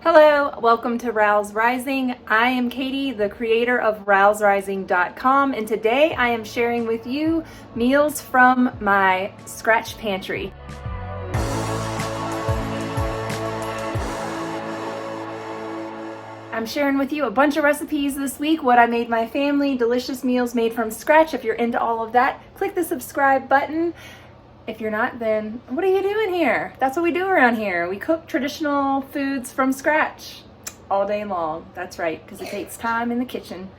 Hello, welcome to Rouse Rising. I am Katie, the creator of rouserising.com, and today I am sharing with you meals from my Scratch pantry. I'm sharing with you a bunch of recipes this week, what I made my family, delicious meals made from scratch. If you're into all of that, click the subscribe button. If you're not, then what are you doing here? That's what we do around here. We cook traditional foods from scratch all day long. That's right, because it takes time in the kitchen,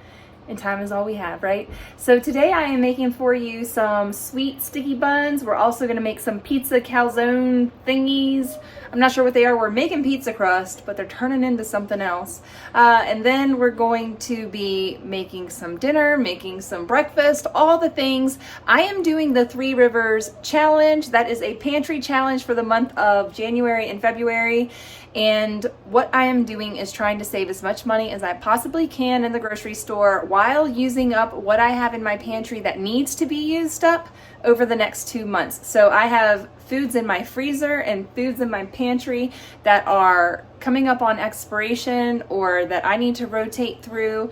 and time is all we have, right? So today I am making for you some sweet sticky buns. We're also gonna make some pizza calzone thingies. I'm not sure what they are. We're making pizza crust, but they're turning into something else. And then we're going to be making some dinner, making some breakfast, all the things. I am doing the Three Rivers Challenge. That is a pantry challenge for the month of January and February. And what I am doing is trying to save as much money as I possibly can in the grocery store while using up what I have in my pantry that needs to be used up over the next 2 months. So I have foods in my freezer and foods in my pantry that are coming up on expiration or that I need to rotate through.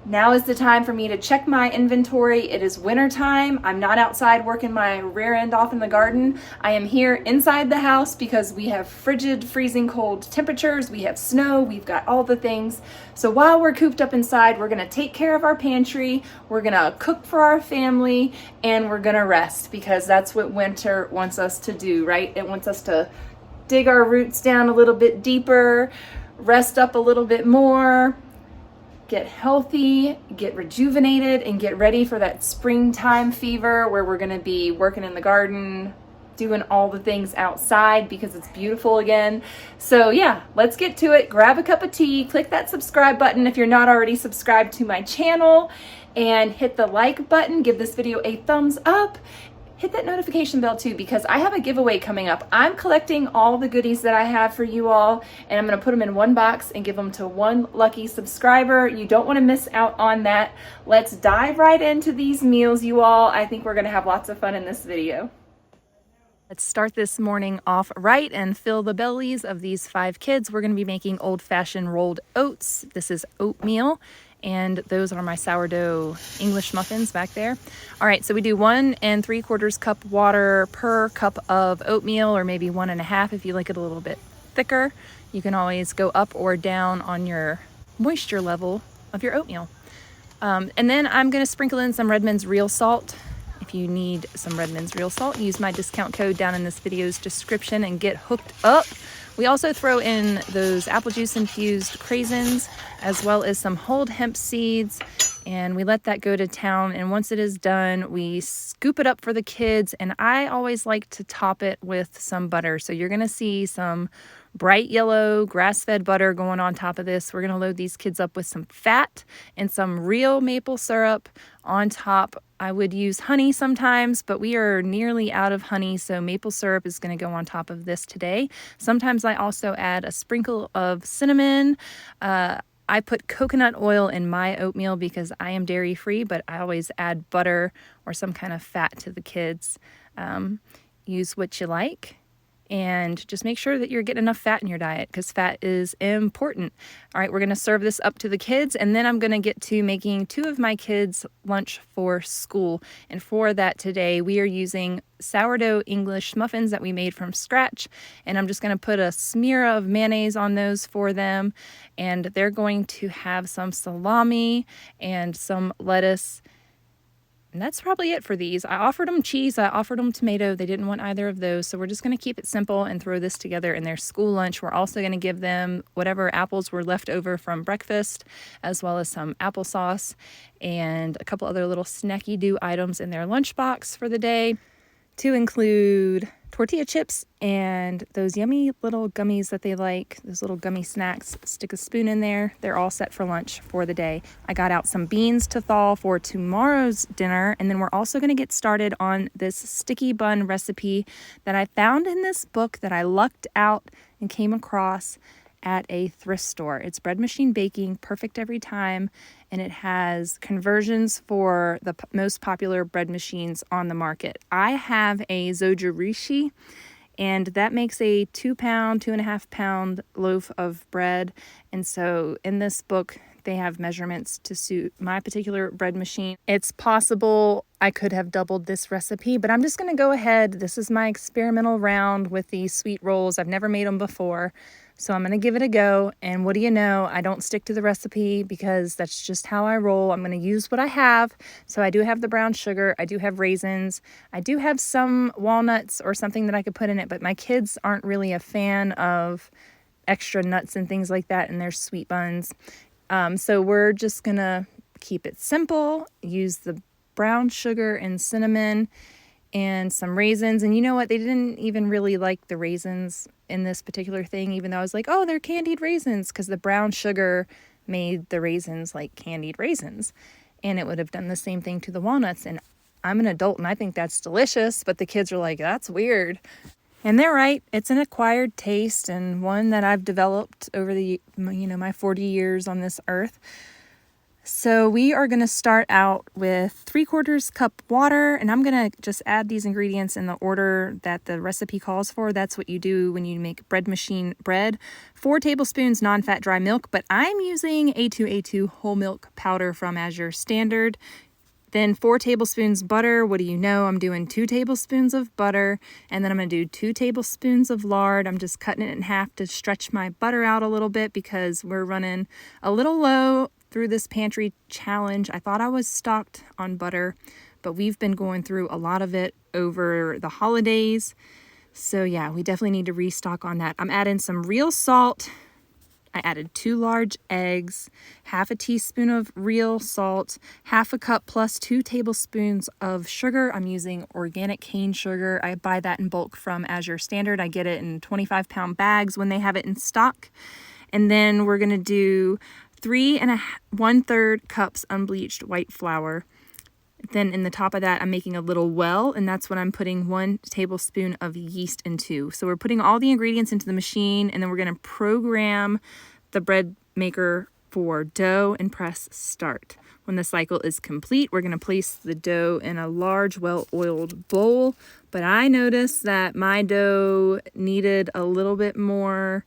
Now is the time for me to check my inventory. It is winter time. I'm not outside working my rear end off in the garden. I am here inside the house because we have frigid, freezing cold temperatures. We have snow. We've got all the things. So while we're cooped up inside, we're gonna take care of our pantry. We're gonna cook for our family, and we're gonna rest because that's what winter wants us to do, right? It wants us to dig our roots down a little bit deeper, rest up a little bit more, get healthy, get rejuvenated, and get ready for that springtime fever where we're gonna be working in the garden, doing all the things outside because it's beautiful again. So yeah, let's get to it. Grab a cup of tea, click that subscribe button if you're not already subscribed to my channel, and hit the like button, give this video a thumbs up. Hit that notification bell too, because I have a giveaway coming up. I'm collecting all the goodies that I have for you all, and I'm gonna put them in one box and give them to one lucky subscriber. You don't wanna miss out on that. Let's dive right into these meals, you all. I think we're gonna have lots of fun in this video. Let's start this morning off right and fill the bellies of these 5 kids. We're gonna be making old-fashioned rolled oats. This is oatmeal, and those are my sourdough English muffins back there. All right, so we do 1 3/4 cup water per cup of oatmeal, or maybe 1 1/2 if you like it a little bit thicker. You can always go up or down on your moisture level of your oatmeal. And then I'm gonna sprinkle in some Redmond's real salt. If you need some Redmond's real salt, use my discount code down in this video's description and get hooked up. We also throw in those apple juice infused craisins, as well as some whole hemp seeds, and we let that go to town. And once it is done, we scoop it up for the kids, and I always like to top it with some butter. So you're gonna see some bright yellow grass-fed butter going on top of this. We're gonna load these kids up with some fat and some real maple syrup on top. I would use honey sometimes, but we are nearly out of honey, so maple syrup is gonna go on top of this today. Sometimes I also add a sprinkle of cinnamon. I put coconut oil in my oatmeal because I am dairy-free, but I always add butter or some kind of fat to the kids. Use what you like. And just make sure that you're getting enough fat in your diet because fat is important. All right, we're going to serve this up to the kids, and then I'm going to get to making 2 of my kids' lunch for school. And for that today, we are using sourdough English muffins that we made from scratch, and I'm just going to put a smear of mayonnaise on those for them, and they're going to have some salami and some lettuce. And that's probably it for these. I offered them cheese, I offered them tomato. They didn't want either of those. So we're just gonna keep it simple and throw this together in their school lunch. We're also gonna give them whatever apples were left over from breakfast, as well as some applesauce and a couple other little snacky do items in their lunchbox for the day, to include tortilla chips and those yummy little gummies that they like, those little gummy snacks. Stick a spoon in there. They're all set for lunch for the day. I got out some beans to thaw for tomorrow's dinner, and then we're also going to get started on this sticky bun recipe that I found in this book that I lucked out and came across at a thrift store. It's bread machine baking, perfect every time, and it has conversions for the most popular bread machines on the market. I have a Zojirishi, And that makes a 2 pound, 2.5 pound loaf of bread. And so in this book, they have measurements to suit my particular bread machine. It's possible I could have doubled this recipe, but I'm just going to go ahead. This is my experimental round with these sweet rolls. I've never made them before, so I'm going to give it a go. And what do you know? I don't stick to the recipe because that's just how I roll. I'm going to use what I have. So I do have the brown sugar. I do have raisins. I do have some walnuts or something that I could put in it, but my kids aren't really a fan of extra nuts and things like that in their sweet buns. So we're just going to keep it simple, use the brown sugar and cinnamon and some raisins. And you know what? They didn't even really like the raisins in this particular thing, even though I was like, oh, they're candied raisins, because the brown sugar made the raisins like candied raisins. And it would have done the same thing to the walnuts. And I'm an adult and I think that's delicious, but the kids are like, that's weird. And they're right. It's an acquired taste and one that I've developed over my 40 years on this earth. So we are going to start out with 3/4 cup water, and I'm going to just add these ingredients in the order that the recipe calls for. That's what you do when you make bread machine bread. 4 tablespoons non-fat dry milk, but I'm using A2A2 whole milk powder from Azure Standard. Then 4 tablespoons butter. What do you know? I'm doing 2 tablespoons of butter, and then I'm going to do 2 tablespoons of lard. I'm just cutting it in half to stretch my butter out a little bit because we're running a little low through this pantry challenge. I thought I was stocked on butter, but we've been going through a lot of it over the holidays. So yeah, we definitely need to restock on that. I'm adding some real salt. I added 2 large eggs, half a teaspoon of real salt, half a cup plus 2 tablespoons of sugar. I'm using organic cane sugar. I buy that in bulk from Azure Standard. I get it in 25-pound bags when they have it in stock. And then we're going to do 3 1/3 cups unbleached white flour. Then in the top of that, I'm making a little well, and that's what I'm putting 1 tablespoon of yeast into. So we're putting all the ingredients into the machine, and then we're going to program the bread maker for dough and press start. When the cycle is complete, we're going to place the dough in a large, well-oiled bowl. But I noticed that my dough needed a little bit more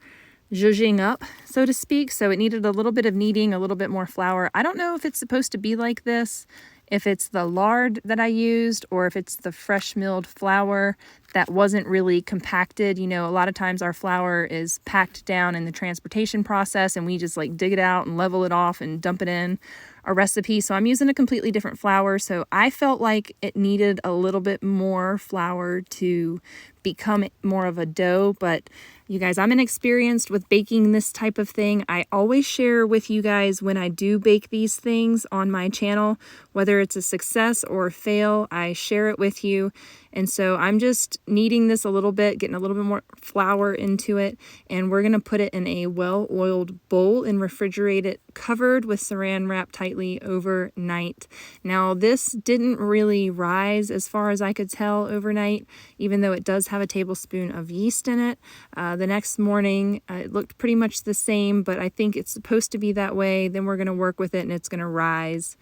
zhuzhing up, so to speak. So it needed a little bit of kneading, a little bit more flour. I don't know if it's supposed to be like this, if it's the lard that I used, or if it's the fresh milled flour that wasn't really compacted. You know, a lot of times our flour is packed down in the transportation process and we just like dig it out and level it off and dump it in a recipe. So I'm using a completely different flour. So I felt like it needed a little bit more flour to become more of a dough. But you guys, I'm inexperienced with baking this type of thing. I always share with you guys when I do bake these things on my channel, whether it's a success or a fail, I share it with you. And so I'm just kneading this a little bit, getting a little bit more flour into it, and we're going to put it in a well-oiled bowl and refrigerate it covered with saran wrap tightly overnight. Now, this didn't really rise as far as I could tell overnight, even though it does have a tablespoon of yeast in it. The next morning, it looked pretty much the same, but I think it's supposed to be that way. Then we're going to work with it, and it's going to rise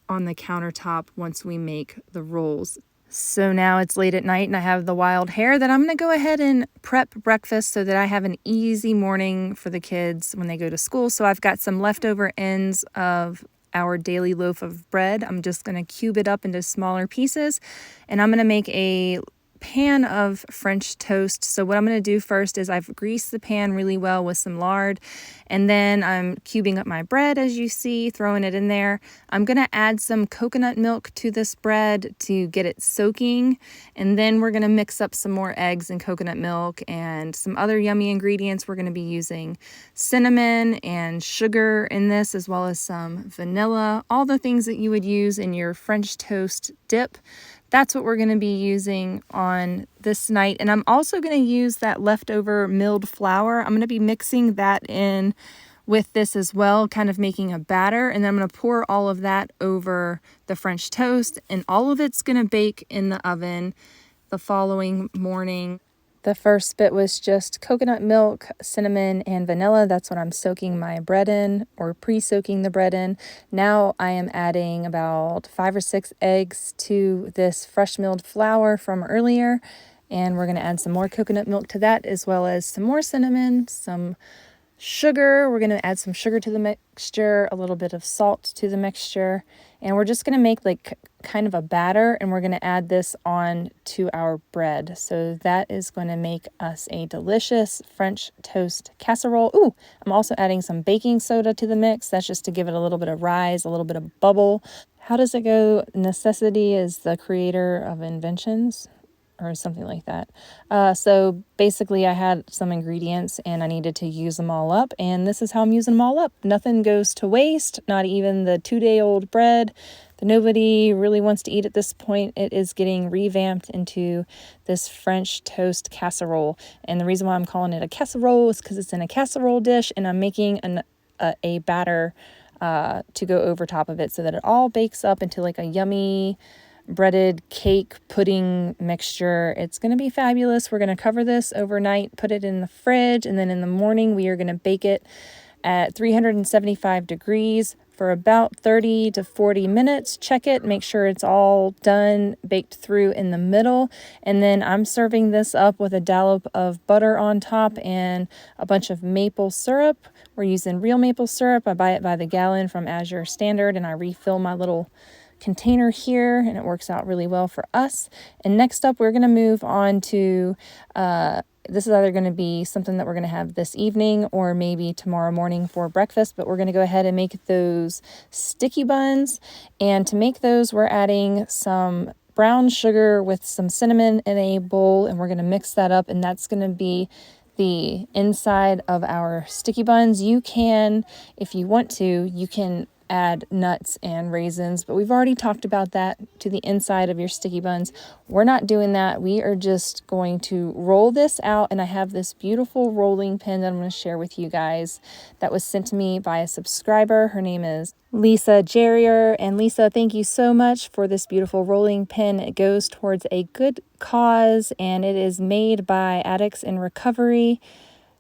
on the countertop once we make the rolls. So now it's late at night and I have the wild hair that I'm going to go ahead and prep breakfast so that I have an easy morning for the kids when they go to school. So I've got some leftover ends of our daily loaf of bread. I'm just going to cube it up into smaller pieces, and I'm going to make a pan of French toast. So what I'm going to do first is I've greased the pan really well with some lard, and then I'm cubing up my bread, as you see, throwing it in there. I'm going to add some coconut milk to this bread to get it soaking, and then we're going to mix up some more eggs and coconut milk and some other yummy ingredients. We're going to be using cinnamon and sugar in this, as well as some vanilla, all the things that you would use in your French toast dip. That's what we're going to be using on this night. And I'm also going to use that leftover milled flour. I'm going to be mixing that in with this as well, kind of making a batter. And then I'm going to pour all of that over the French toast. And all of it's going to bake in the oven the following morning. The first bit was just coconut milk, cinnamon, and vanilla. That's what I'm soaking my bread in, or pre-soaking the bread in. Now I am adding about 5 or 6 eggs to this fresh milled flour from earlier. And we're going to add some more coconut milk to that, as well as some more cinnamon, some sugar. We're going to add some sugar to the mixture, a little bit of salt to the mixture, and we're just going to make like kind of a batter, and we're going to add this on to our bread. So that is going to make us a delicious French toast casserole. Ooh, I'm also adding some baking soda to the mix. That's just to give it a little bit of rise, a little bit of bubble. How does it go? Necessity is the creator of inventions, or something like that. So basically I had some ingredients and I needed to use them all up, and this is how I'm using them all up. Nothing goes to waste, not even the 2-day-old bread that nobody really wants to eat at this point. It is getting revamped into this French toast casserole, and the reason why I'm calling it a casserole is because it's in a casserole dish, and I'm making a batter to go over top of it so that it all bakes up into like a yummy breaded cake pudding mixture. It's going to be fabulous. We're going to cover this overnight, put it in the fridge, and then in the morning we are going to bake it at 375 degrees for about 30 to 40 minutes. Check it, make sure it's all done, baked through in the middle. And then I'm serving this up with a dollop of butter on top and a bunch of maple syrup. We're using real maple syrup. I buy it by the gallon from Azure Standard, and I refill my little container here, and it works out really well for us. And next up, we're going to move on to this is either going to be something that we're going to have this evening or maybe tomorrow morning for breakfast, but we're going to go ahead and make those sticky buns. And to make those, we're adding some brown sugar with some cinnamon in a bowl, and we're going to mix that up, and that's going to be the inside of our sticky buns. You can, if you want to, you can add nuts and raisins, but we've already talked about that to the inside of your sticky buns. We're not doing that. We are just going to roll this out, and I have this beautiful rolling pin that I'm going to share with you guys that was sent to me by a subscriber. Her name is Lisa Jerrier, and Lisa, thank you so much for this beautiful rolling pin. It goes towards a good cause, and it is made by Addicts in Recovery.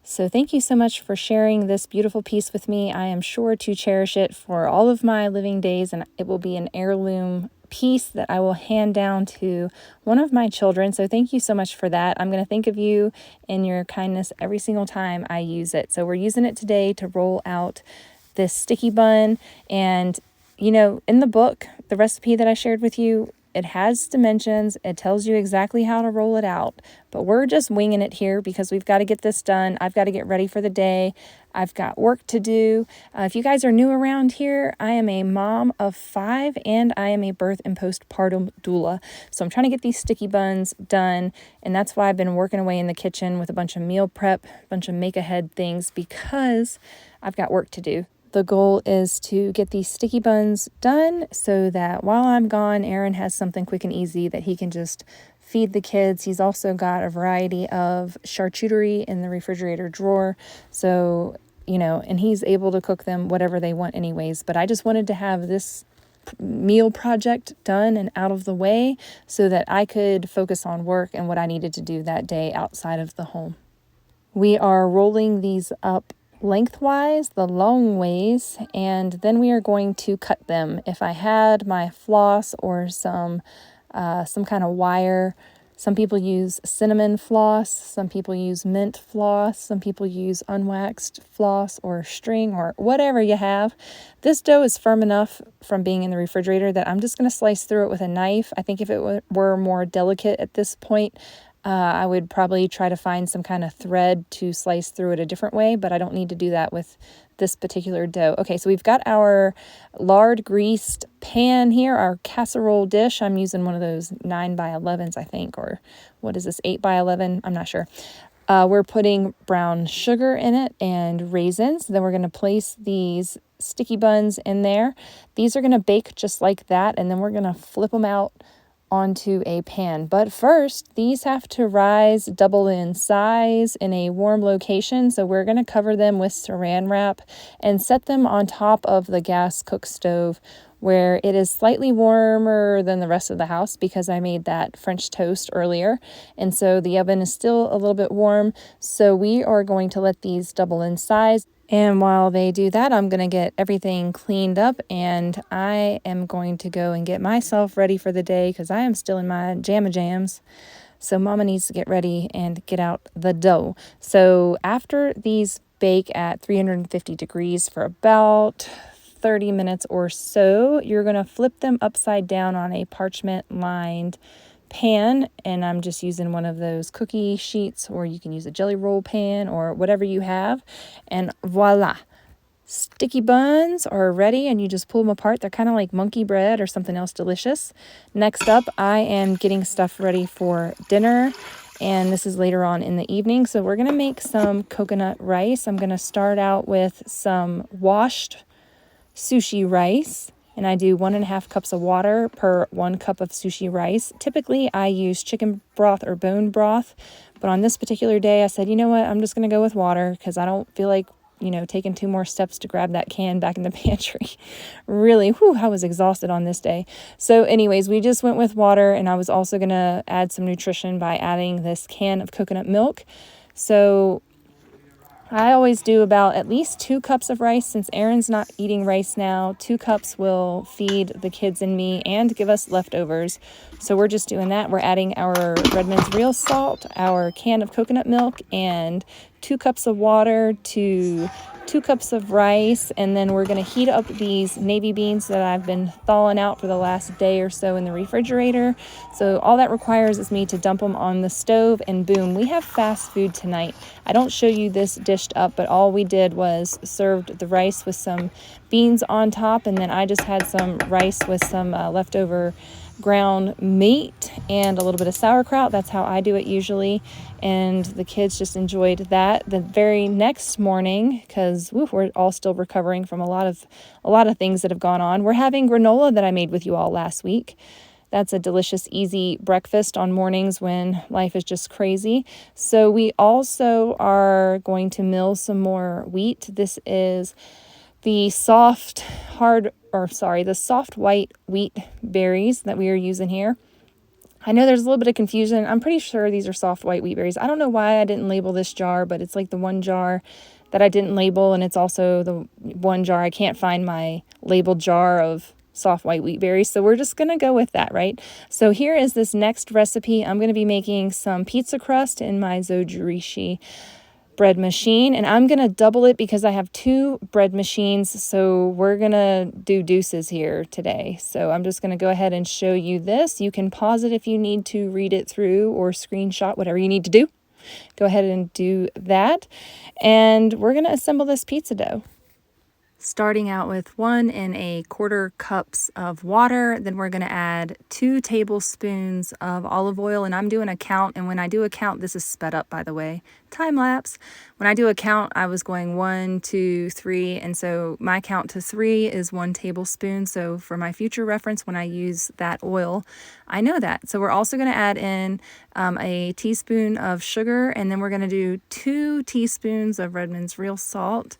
So thank you so much for sharing this beautiful piece with me. I am sure to cherish it for all of my living days, and it will be an heirloom piece that I will hand down to one of my children. So thank you so much for that. I'm going to think of you and your kindness every single time I use it. So we're using it today to roll out this sticky bun. And, you know, in the book, the recipe that I shared with you, it has dimensions. It tells you exactly how to roll it out, but we're just winging it here because we've got to get this done. I've got to get ready for the day. I've got work to do. If you guys are new around here, I am a mom of 5 and I am a birth and postpartum doula. So I'm trying to get these sticky buns done, and that's why I've been working away in the kitchen with a bunch of meal prep, a bunch of make ahead things, because I've got work to do. The goal is to get these sticky buns done so that while I'm gone, Aaron has something quick and easy that he can just feed the kids. He's also got a variety of charcuterie in the refrigerator drawer. So, you know, and he's able to cook them whatever they want anyways. But I just wanted to have this meal project done and out of the way so that I could focus on work and what I needed to do that day outside of the home. We are rolling these up lengthwise, the long ways, and then we are going to cut them. If I had my floss or some kind of wire, some people use cinnamon floss, some people use mint floss, some people use unwaxed floss or string or whatever you have. This dough is firm enough from being in the refrigerator that I'm just going to slice through it with a knife. I think if it were more delicate at this point, I would probably try to find some kind of thread to slice through it a different way, but I don't need to do that with this particular dough. Okay, so we've got our lard greased pan here, our casserole dish. I'm using one of those 9x11s, I think, or what is this, 8x11? I'm not sure. We're putting brown sugar in it and raisins. Then we're going to place these sticky buns in there. These are going to bake just like that, and then we're going to flip them out onto a pan. But first, these have to rise double in size in a warm location. So we're going to cover them with saran wrap and set them on top of the gas cook stove where it is slightly warmer than the rest of the house because I made that French toast earlier. And so the oven is still a little bit warm. So we are going to let these double in size. And while they do that, I'm going to get everything cleaned up, and I am going to go and get myself ready for the day because I am still in my jamma jams. So Mama needs to get ready and get out the dough. So after these bake at 350 degrees for about 30 minutes or so, you're going to flip them upside down on a parchment lined pan, and I'm just using one of those cookie sheets, or you can use a jelly roll pan or whatever you have, and voila, sticky buns are ready, and you just pull them apart. They're kind of like monkey bread or something else delicious. Next up, I am getting stuff ready for dinner, and this is later on in the evening. So we're going to make some coconut rice. I'm going to start out with some washed sushi rice, and I do 1.5 cups of water per 1 cup of sushi rice. Typically, I use chicken broth or bone broth, but on this particular day, I said, you know what, I'm just going to go with water because I don't feel like, taking 2 more steps to grab that can back in the pantry. Really, I was exhausted on this day. So anyways, we just went with water, and I was also going to add some nutrition by adding this can of coconut milk. So I always do about at least 2 cups of rice. Since Aaron's not eating rice now, 2 cups will feed the kids and me and give us leftovers. So we're just doing that. We're adding our Redmond's real salt, our can of coconut milk, and 2 cups of water to 2 cups of rice, and then we're going to heat up these navy beans that I've been thawing out for the last day or so in the refrigerator. So all that requires is me to dump them on the stove, and boom, we have fast food tonight. I don't show you this dished up, but all we did was served the rice with some beans on top, and then I just had some rice with some leftover ground meat and a little bit of sauerkraut. That's how I do it usually, and the kids just enjoyed that. The very next morning, because we're all still recovering from a lot of things that have gone on, we're having granola that I made with you all last week. That's a delicious, easy breakfast on mornings when life is just crazy. So we also are going to mill some more wheat. This is the soft white wheat berries that we are using here. I know there's a little bit of confusion. I'm pretty sure these are soft white wheat berries. I don't know why I didn't label this jar, but it's like the one jar that I didn't label, and it's also the one jar I can't find my labeled jar of soft white wheat berries. So we're just going to go with that, right? So here is this next recipe. I'm going to be making some pizza crust in my Zojirishi bread machine, and I'm going to double it because I have 2 bread machines, so we're going to do deuces here today. So I'm just going to go ahead and show you this. You can pause it if you need to read it through or screenshot, whatever you need to do. Go ahead and do that, and we're going to assemble this pizza dough. Starting out with 1 1/4 cups of water. Then we're going to add 2 tablespoons of olive oil, and I'm doing a count, and when I do a count, this is sped up, by the way, time lapse. When I do a count, I was going 1, 2, 3, and so my count to 3 is 1 tablespoon. So for my future reference, when I use that oil, I know that. So we're also going to add in a teaspoon of sugar, and then we're going to do 2 teaspoons of Redmond's real salt.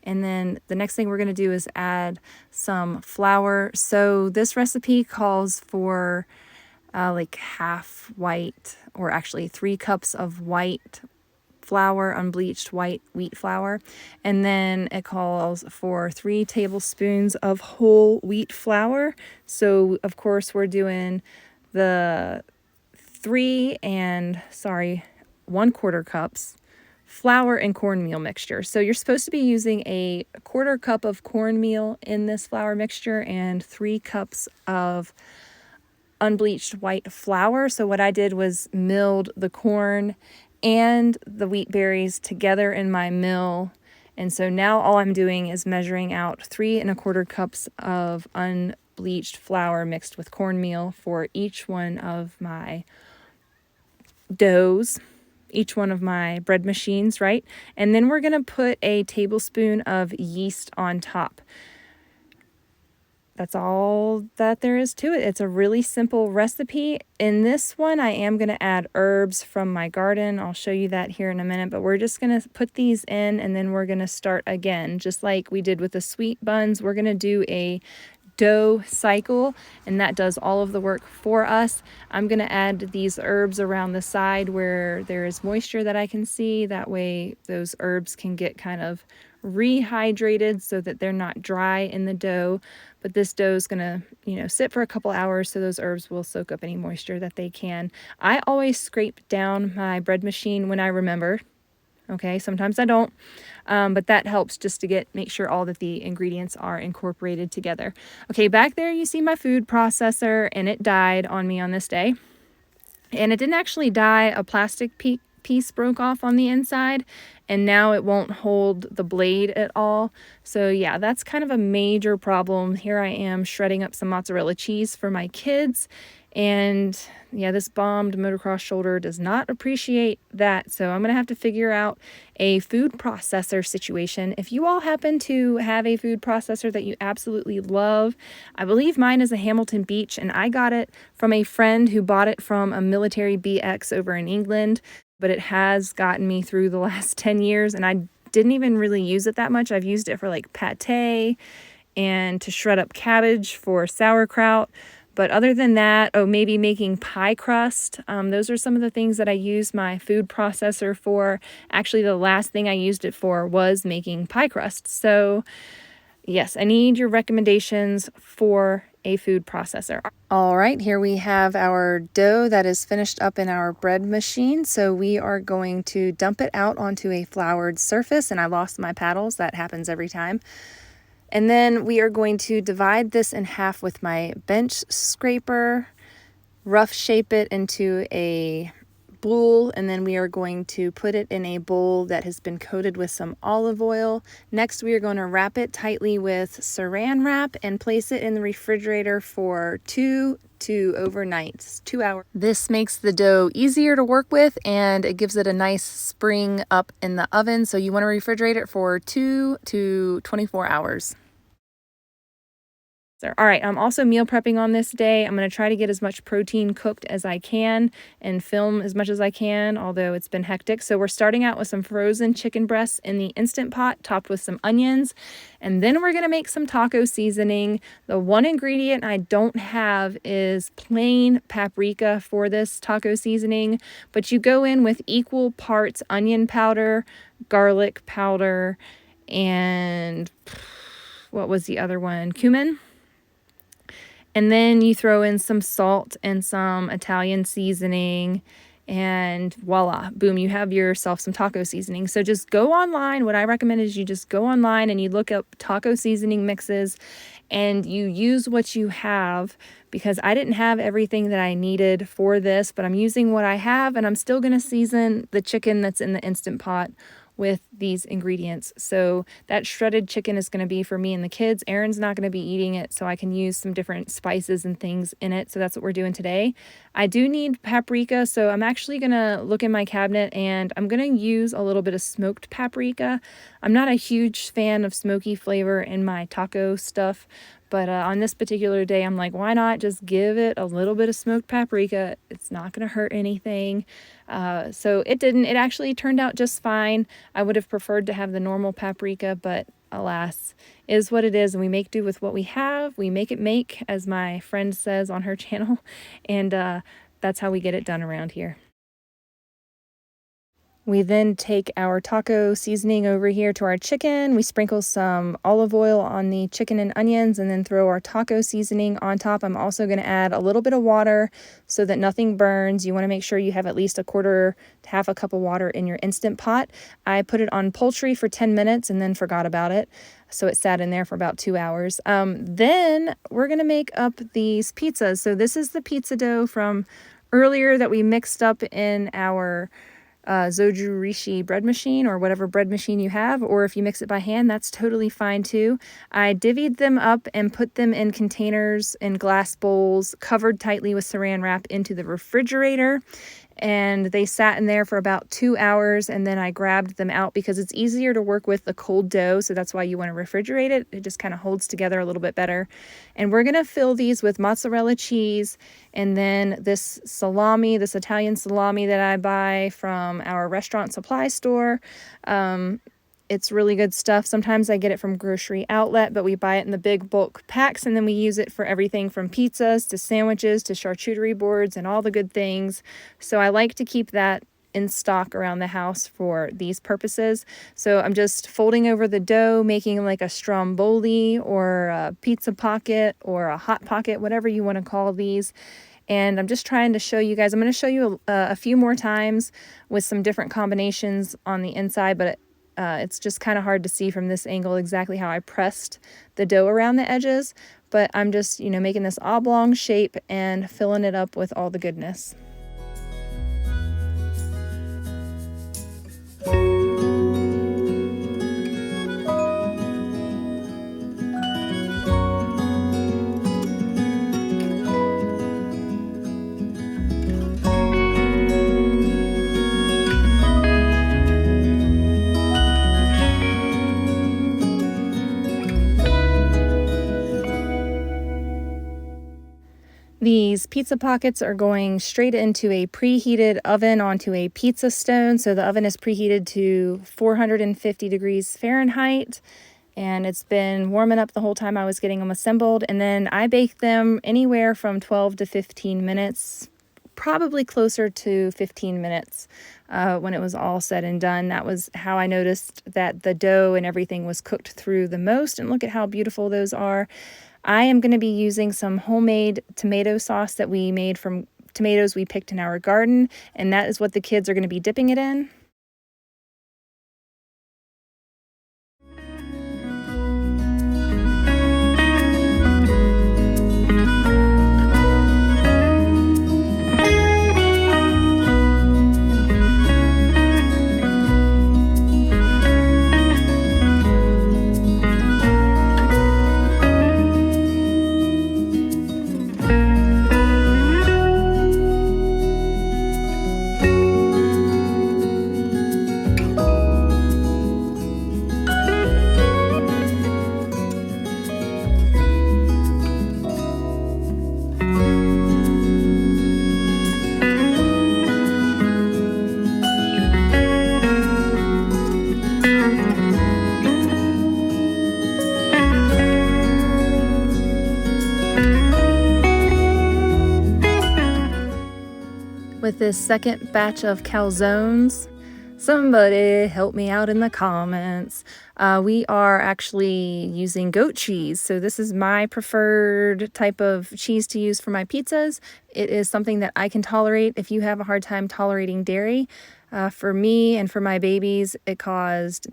And then the next thing we're going to do is add some flour. So this recipe calls for like half white, or actually 3 cups of white flour, unbleached white wheat flour. And then it calls for 3 tablespoons of whole wheat flour. So of course we're doing the 1/4 cups flour and cornmeal mixture. So you're supposed to be using a 1/4 cup of cornmeal in this flour mixture and 3 cups of unbleached white flour. So what I did was milled the corn and the wheat berries together in my mill. And so now all I'm doing is measuring out 3 1/4 cups of unbleached flour mixed with cornmeal for each one of my doughs, each one of my bread machines, right? And then we're going to put a tablespoon of yeast on top. That's all that there is to it. It's a really simple recipe. In this one, I am going to add herbs from my garden. I'll show you that here in a minute, but we're just going to put these in, and then we're going to start again. Just like we did with the sweet buns, we're going to do a dough cycle, and that does all of the work for us. I'm going to add these herbs around the side where there is moisture that I can see. That way those herbs can get kind of rehydrated so that they're not dry in the dough. But this dough is going to, sit for a couple hours so those herbs will soak up any moisture that they can. I always scrape down my bread machine when I remember. Okay, sometimes I don't, but that helps just to make sure all that the ingredients are incorporated together. Okay, back there you see my food processor, and it died on me on this day. And it didn't actually die, a plastic piece broke off on the inside, and now it won't hold the blade at all. So yeah, that's kind of a major problem. Here I am shredding up some mozzarella cheese for my kids, and yeah, this bombed motocross shoulder does not appreciate that. So I'm gonna have to figure out a food processor situation. If you all happen to have a food processor that you absolutely love, I believe mine is a Hamilton Beach, and I got it from a friend who bought it from a military BX over in England, but it has gotten me through the last 10 years, and I didn't even really use it that much. I've used it for like pate and to shred up cabbage for sauerkraut. But other than that, maybe making pie crust. Those are some of the things that I use my food processor for. Actually, the last thing I used it for was making pie crust. So yes, I need your recommendations for a food processor. All right, here we have our dough that is finished up in our bread machine. So we are going to dump it out onto a floured surface, and I lost my paddles. That happens every time. And then we are going to divide this in half with my bench scraper, rough shape it into a bowl, and then we are going to put it in a bowl that has been coated with some olive oil. Next, we are going to wrap it tightly with saran wrap and place it in the refrigerator for 2 to overnight, 2 hours. This makes the dough easier to work with, and it gives it a nice spring up in the oven. So you want to refrigerate it for 2 to 24 hours. All right, I'm also meal prepping on this day. I'm going to try to get as much protein cooked as I can and film as much as I can, although it's been hectic. So we're starting out with some frozen chicken breasts in the Instant Pot, topped with some onions. And then we're going to make some taco seasoning. The one ingredient I don't have is plain paprika for this taco seasoning, but you go in with equal parts onion powder, garlic powder, and what was the other one? Cumin. And then you throw in some salt and some Italian seasoning, and voila, boom, you have yourself some taco seasoning. So just go online. What I recommend is you just go online and you look up taco seasoning mixes and you use what you have, because I didn't have everything that I needed for this, but I'm using what I have, and I'm still going to season the chicken that's in the Instant Pot with these ingredients. So that shredded chicken is going to be for me and the kids. Aaron's not going to be eating it, so I can use some different spices and things in it. So that's what we're doing today. I do need paprika, so I'm actually going to look in my cabinet and I'm going to use a little bit of smoked paprika. I'm not a huge fan of smoky flavor in my taco stuff, but on this particular day, I'm like, why not just give it a little bit of smoked paprika? It's not going to hurt anything. So it didn't. It actually turned out just fine. I would have preferred to have the normal paprika, but alas, is what it is. And we make do with what we have. We make it make, as my friend says on her channel. And that's how we get it done around here. We then take our taco seasoning over here to our chicken. We sprinkle some olive oil on the chicken and onions and then throw our taco seasoning on top. I'm also going to add a little bit of water so that nothing burns. You want to make sure you have at least a quarter to half a cup of water in your Instant Pot. I put it on poultry for 10 minutes and then forgot about it. So it sat in there for about 2 hours. Then we're going to make up these pizzas. So this is the pizza dough from earlier that we mixed up in our Zoju Rishi bread machine, or whatever bread machine you have, or if you mix it by hand, that's totally fine too. I divvied them up and put them in containers and glass bowls, covered tightly with saran wrap, into the refrigerator. And they sat in there for about 2 hours, and then I grabbed them out because it's easier to work with the cold dough, so that's why you want to refrigerate it. It just kind of holds together a little bit better. And we're going to fill these with mozzarella cheese, and then this salami, this Italian salami that I buy from our restaurant supply store. It's really good stuff. Sometimes I get it from grocery outlet, but we buy it in the big bulk packs, and then we use it for everything from pizzas to sandwiches to charcuterie boards and all the good things. So I like to keep that in stock around the house for these purposes. So I'm just folding over the dough, making like a stromboli or a pizza pocket or a hot pocket, whatever you want to call these. And I'm just trying to show you guys, I'm going to show you a few more times with some different combinations on the inside, but it's just kind of hard to see from this angle exactly how I pressed the dough around the edges. But I'm just, making this oblong shape and filling it up with all the goodness. These pizza pockets are going straight into a preheated oven onto a pizza stone. So the oven is preheated to 450 degrees Fahrenheit, and it's been warming up the whole time I was getting them assembled. And then I baked them anywhere from 12 to 15 minutes, probably closer to 15 minutes when it was all said and done. That was how I noticed that the dough and everything was cooked through the most. And look at how beautiful those are. I am going to be using some homemade tomato sauce that we made from tomatoes we picked in our garden, and that is what the kids are going to be dipping it in. With this second batch of calzones, somebody help me out in the comments. We are actually using goat cheese. So this is my preferred type of cheese to use for my pizzas. It is something that I can tolerate if you have a hard time tolerating dairy. For me and for my babies, it caused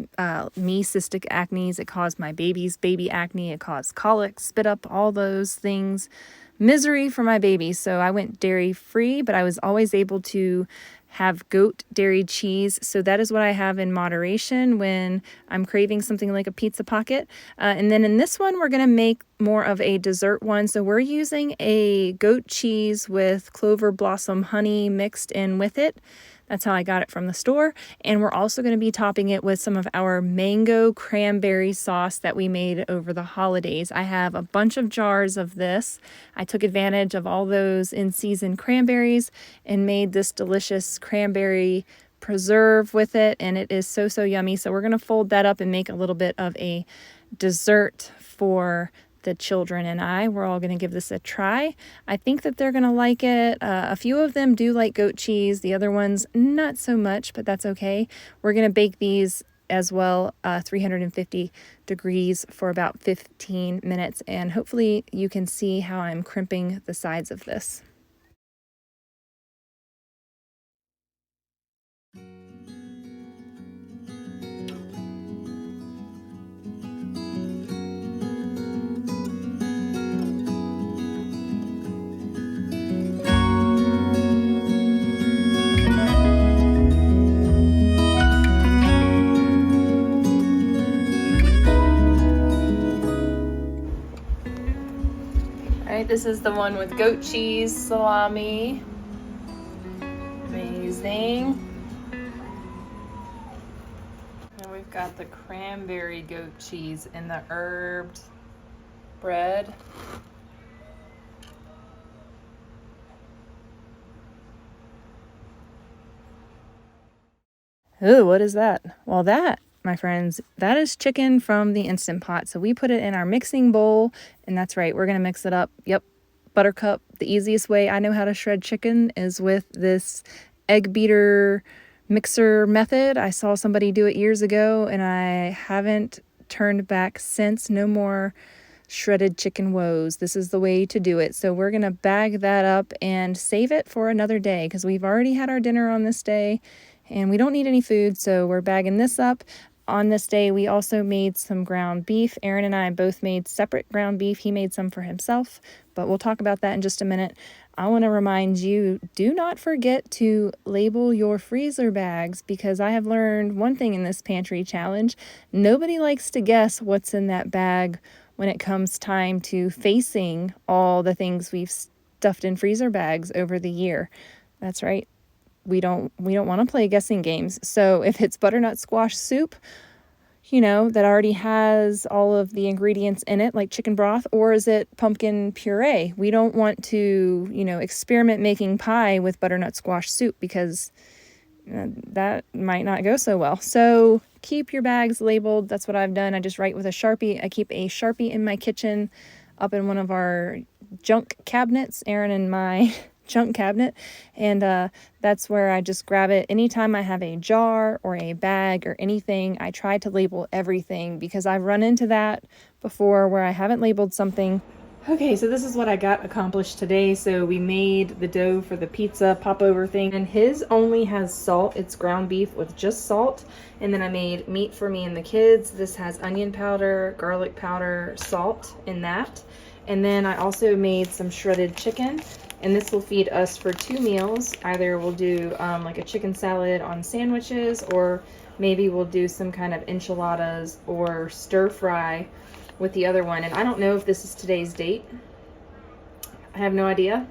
me cystic acne. It caused my babies baby acne. It caused colic, spit up, all those things. Misery for my baby. So I went dairy free, but I was always able to have goat dairy cheese. So that is what I have in moderation when I'm craving something like a pizza pocket. And then in this one, we're going to make more of a dessert one. So we're using a goat cheese with clover blossom honey mixed in with it. That's how I got it from the store. And we're also going to be topping it with some of our mango cranberry sauce that we made over the holidays. I have a bunch of jars of this. I took advantage of all those in-season cranberries and made this delicious cranberry preserve with it. And it is so, so yummy. So we're going to fold that up and make a little bit of a dessert for the children and we're all going to give this a try. I think that they're going to like it. A few of them do like goat cheese. The other ones, not so much, but that's okay. We're going to bake these as well, 350 degrees for about 15 minutes. And hopefully you can see how I'm crimping the sides of this. This is the one with goat cheese salami. Amazing. And we've got the cranberry goat cheese in the herbed bread. Ooh, what is that? Well, that, my friends, that is chicken from the Instant Pot. So we put it in our mixing bowl, and that's right, we're going to mix it up. Yep, buttercup. The easiest way I know how to shred chicken is with this egg beater mixer method. I saw somebody do it years ago and I haven't turned back since. No more shredded chicken woes. This is the way to do it. So we're going to bag that up and save it for another day because we've already had our dinner on this day and we don't need any food. So we're bagging this up. On this day, we also made some ground beef. Aaron and I both made separate ground beef. He made some for himself, but we'll talk about that in just a minute. I want to remind you, do not forget to label your freezer bags because I have learned one thing in this pantry challenge. Nobody likes to guess what's in that bag when it comes time to facing all the things we've stuffed in freezer bags over the year. That's right. We don't want to play guessing games. So if it's butternut squash soup, that already has all of the ingredients in it, like chicken broth, or is it pumpkin puree? We don't want to, experiment making pie with butternut squash soup because that might not go so well. So keep your bags labeled. That's what I've done. I just write with a Sharpie. I keep a Sharpie in my kitchen up in one of our junk cabinets, Aaron and my junk cabinet, and that's where I just grab it. Anytime I have a jar or a bag or anything, I try to label everything because I've run into that before where I haven't labeled something. Okay, so this is what I got accomplished today. So we made the dough for the pizza popover thing, and his only has salt. It's ground beef with just salt. And then I made meat for me and the kids. This has onion powder, garlic powder, salt in that. And then I also made some shredded chicken. And this will feed us for 2 meals. Either we'll do like a chicken salad on sandwiches, or maybe we'll do some kind of enchiladas or stir fry with the other one. And I don't know if this is today's date. I have no idea,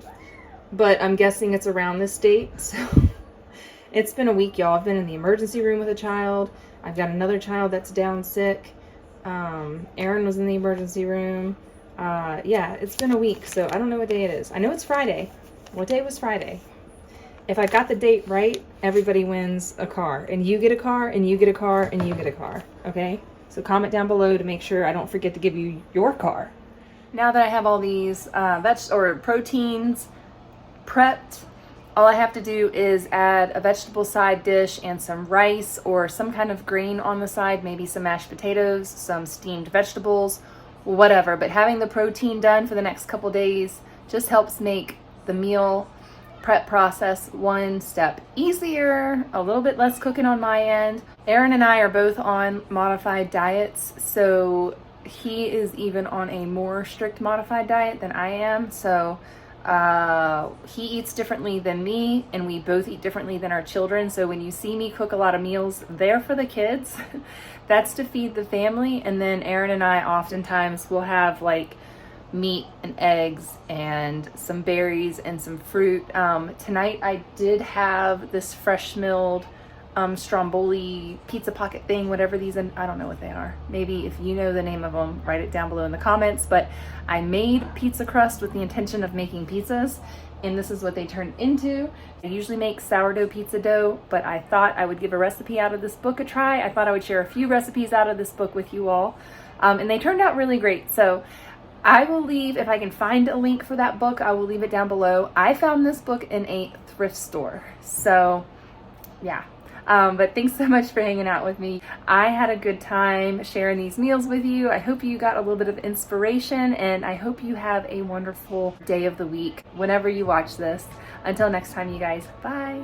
but I'm guessing it's around this date. So it's been a week, y'all. I've been in the emergency room with a child. I've got another child that's down sick. Aaron was in the emergency room. Yeah, it's been a week, so I don't know what day it is. I know it's Friday. What day was Friday? If I got the date right, everybody wins a car. And you get a car, and you get a car, and you get a car. Okay? So comment down below to make sure I don't forget to give you your car. Now that I have all these proteins prepped, all I have to do is add a vegetable side dish and some rice or some kind of grain on the side, maybe some mashed potatoes, some steamed vegetables, whatever. But having the protein done for the next couple days just helps make the meal prep process one step easier, a little bit less cooking on my end. Aaron and I are both on modified diets, so he is even on a more strict modified diet than I am. So he eats differently than me, and we both eat differently than our children. So when you see me cook a lot of meals, they're for the kids. That's to feed the family. And then Aaron and I oftentimes will have like meat and eggs and some berries and some fruit. Tonight I did have this fresh milled stromboli pizza pocket thing, whatever these, and I don't know what they are. Maybe if you know the name of them, write it down below in the comments. But I made pizza crust with the intention of making pizzas, and this is what they turned into. I usually make sourdough pizza dough, but I thought I would give a recipe out of this book a try. I thought I would share a few recipes out of this book with you all, and they turned out really great. So I will leave, if I can find a link for that book, I will leave it down below. I found this book in a thrift store, so yeah. But thanks so much for hanging out with me. I had a good time sharing these meals with you. I hope you got a little bit of inspiration, and I hope you have a wonderful day of the week whenever you watch this. Until next time, you guys, bye.